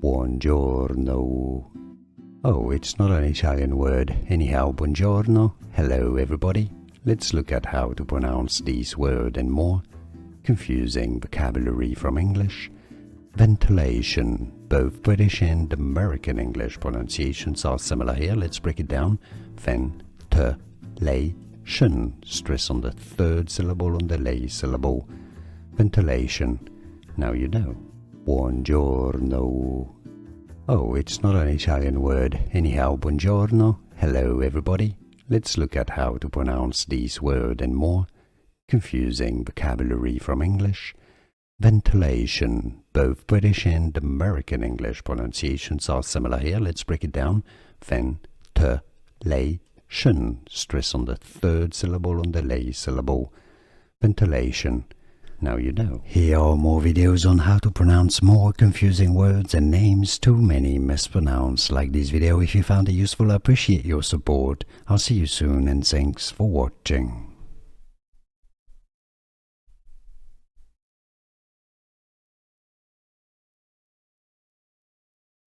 Buongiorno. Oh, it's not an Italian word. Anyhow, buongiorno. Hello, everybody. Let's look at how to pronounce these words and more confusing vocabulary from English. Ventilation. Both British and American English pronunciations are similar here. Let's break it down. Ventilation. Stress on the third syllable on the lay syllable. Ventilation. Now you know. Buongiorno. Oh, it's not an Italian word. Anyhow, buongiorno. Hello, everybody. Let's look at how to pronounce these words and more confusing vocabulary from English. Ventilation. Both British and American English pronunciations are similar here. Let's break it down. Ventilation. Stress on the third syllable on the lay syllable. Ventilation. Now you know. Here are more videos on how to pronounce more confusing words and names too many mispronounced. Like this video if you found it useful. I appreciate your support. I'll see you soon and thanks for watching.